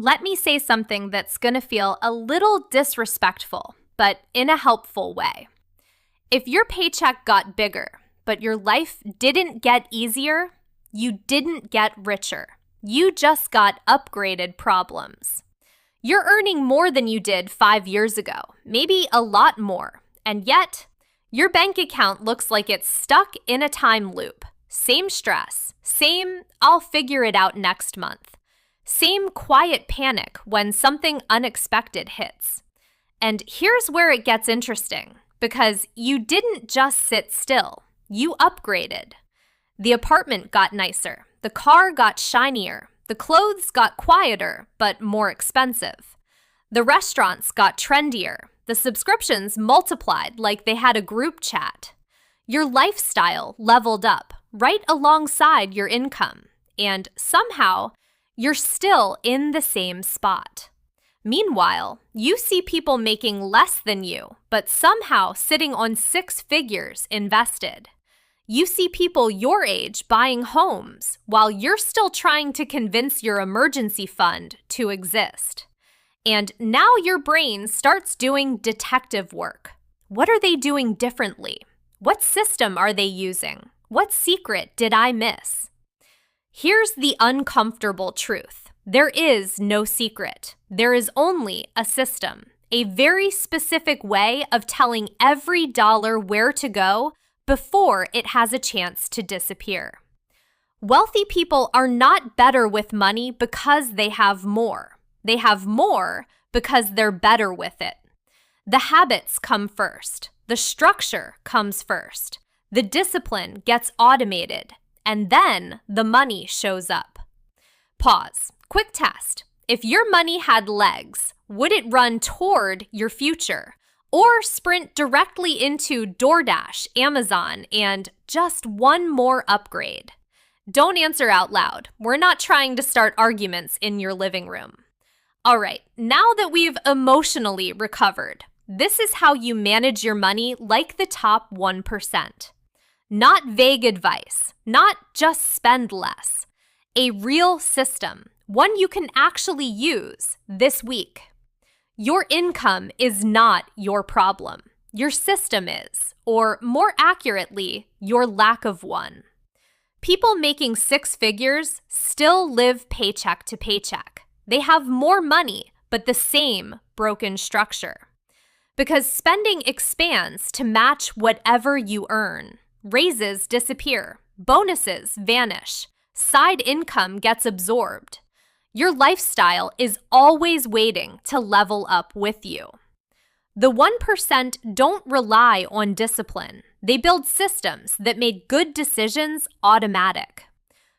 Let me say something that's going to feel a little disrespectful, but in a helpful way. If your paycheck got bigger, but your life didn't get easier, you didn't get richer. You just got upgraded problems. You're earning more than you did 5 years ago, maybe a lot more, and yet your bank account looks like it's stuck in a time loop. Same stress, same "I'll figure it out next month." Same quiet panic when something unexpected hits. And here's where it gets interesting, because you didn't just sit still, you upgraded. The apartment got nicer, the car got shinier, the clothes got quieter but more expensive. The restaurants got trendier, the subscriptions multiplied like they had a group chat. Your lifestyle leveled up right alongside your income, and somehow you're still in the same spot. Meanwhile, you see people making less than you, but somehow sitting on 6 figures invested. You see people your age buying homes while you're still trying to convince your emergency fund to exist. And now your brain starts doing detective work. What are they doing differently? What system are they using? What secret did I miss? Here's the uncomfortable truth. There is no secret. There is only a system, a very specific way of telling every dollar where to go before it has a chance to disappear. Wealthy people are not better with money because they have more. They have more because they're better with it. The habits come first. The structure comes first. The discipline gets automated. And then the money shows up. Pause. Quick test. If your money had legs, would it run toward your future or sprint directly into DoorDash, Amazon, and just one more upgrade? Don't answer out loud. We're not trying to start arguments in your living room. All right, now that we've emotionally recovered, this is how you manage your money like the top 1%. Not vague advice, not just spend less. A real system, one you can actually use this week. Your income is not your problem. Your system is, or more accurately, your lack of one. People making 6 figures still live paycheck to paycheck. They have more money, but the same broken structure. Because spending expands to match whatever you earn. Raises disappear, bonuses vanish, side income gets absorbed. Your lifestyle is always waiting to level up with you. The 1% don't rely on discipline. They build systems that made good decisions automatic.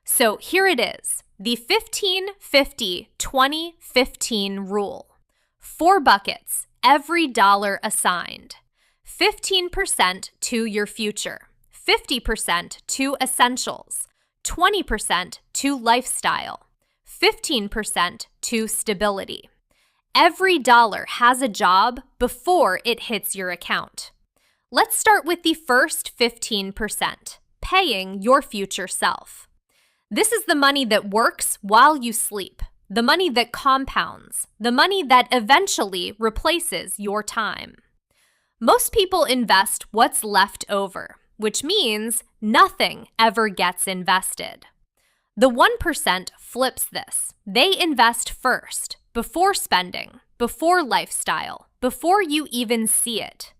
So here it is, the 15-50-20-15 rule. 4 buckets, every dollar assigned. 15% to your future. 50% to essentials, 20% to lifestyle, 15% to stability. Every dollar has a job before it hits your account. Let's start with the first 15%, paying your future self. This is the money that works while you sleep, the money that compounds, the money that eventually replaces your time. Most people invest what's left over, which means nothing ever gets invested. The 1% flips this. They invest first, before spending, before lifestyle, before you even see it.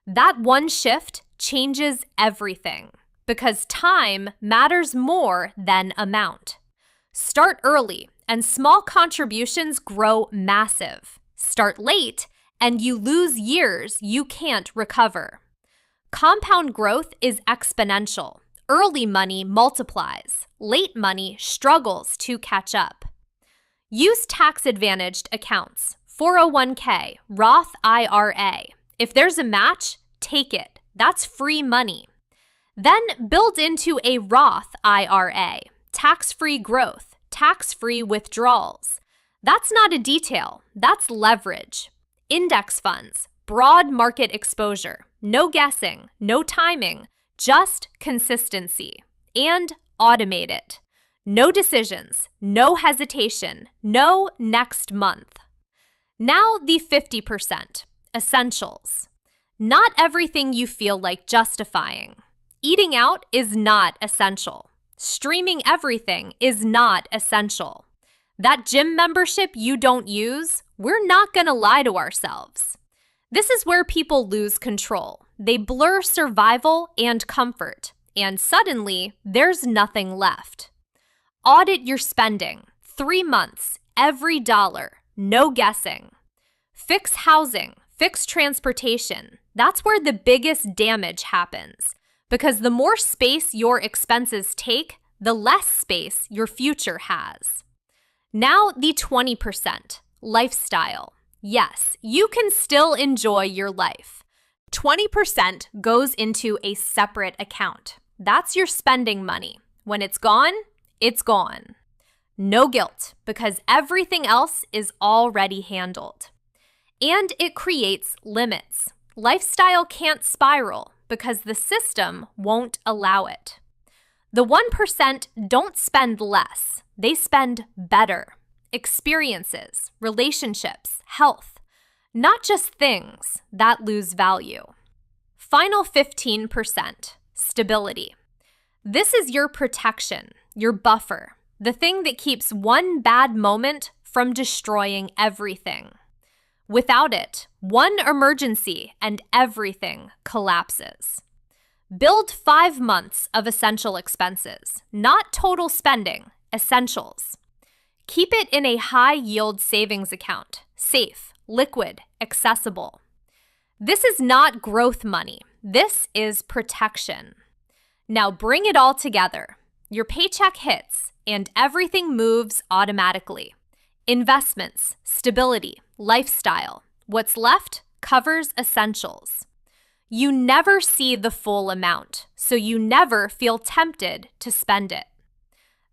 That one shift changes everything because time matters more than amount. Start early and small contributions grow massive. Start late and you lose years you can't recover. Compound growth is exponential. Early money multiplies. Late money struggles to catch up. Use tax-advantaged accounts, 401k, Roth IRA. If there's a match, take it. That's free money. Then build into a Roth IRA, tax-free growth, tax-free withdrawals. That's not a detail, that's leverage. Index funds, broad market exposure. No guessing, no timing, just consistency. And automate it. No decisions, no hesitation, no next month. Now the 50%, essentials. Not everything you feel like justifying. Eating out is not essential. Streaming everything is not essential. That gym membership you don't use, we're not going to lie to ourselves. This is where people lose control. They blur survival and comfort, and suddenly there's nothing left. Audit your spending. 3 months, every dollar, no guessing. Fix housing, fix transportation. That's where the biggest damage happens, because the more space your expenses take, the less space your future has. Now the 20%, lifestyle. Yes, you can still enjoy your life. 20% goes into a separate account. That's your spending money. When it's gone, it's gone. No guilt, because everything else is already handled. And it creates limits. Lifestyle can't spiral because the system won't allow it. The 1% don't spend less. They spend better. Experiences, relationships, health, not just things that lose value. Final 15%, stability. This is your protection, your buffer, the thing that keeps one bad moment from destroying everything. Without it, one emergency and everything collapses. Build 5 months of essential expenses, not total spending, essentials. Keep it in a high-yield savings account, safe, liquid, accessible. This is not growth money. This is protection. Now bring it all together. Your paycheck hits and everything moves automatically. Investments, stability, lifestyle. What's left covers essentials. You never see the full amount, so you never feel tempted to spend it.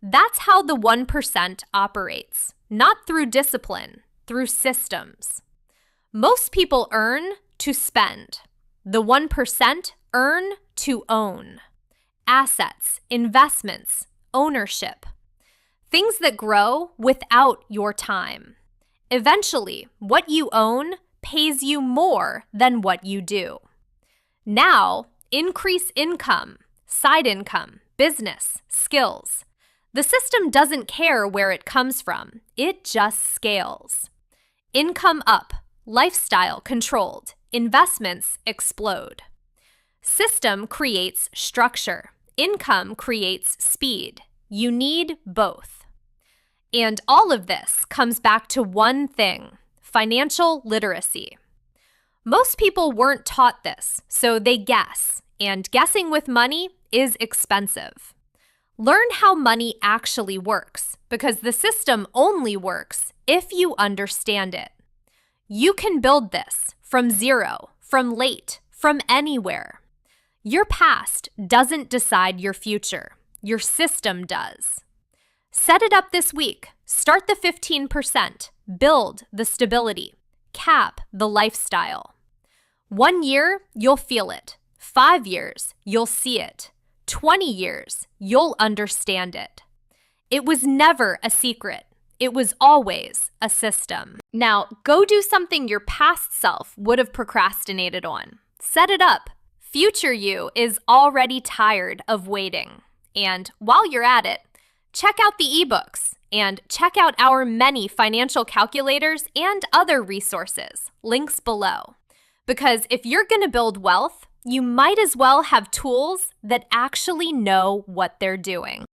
That's how the 1% operates, not through discipline, through systems. Most people earn to spend. The 1% earn to own. Assets, investments, ownership. Things that grow without your time. Eventually, what you own pays you more than what you do. Now, increase income, side income, business, skills. The system doesn't care where it comes from. It just scales. Income up, lifestyle controlled, investments explode. System creates structure. Income creates speed. You need both. And all of this comes back to one thing: financial literacy. Most people weren't taught this, so they guess, and guessing with money is expensive. Learn how money actually works, because the system only works if you understand it. You can build this from zero, from late, from anywhere. Your past doesn't decide your future. Your system does. Set it up this week. Start the 15%. Build the stability. Cap the lifestyle. 1 year, you'll feel it. 5 years, you'll see it. 20 years, you'll understand it. It was never a secret. It was always a system. Now, go do something your past self would have procrastinated on. Set it up. Future you is already tired of waiting. And while you're at it, check out the ebooks and check out our many financial calculators and other resources, links below. Because if you're going to build wealth, you might as well have tools that actually know what they're doing.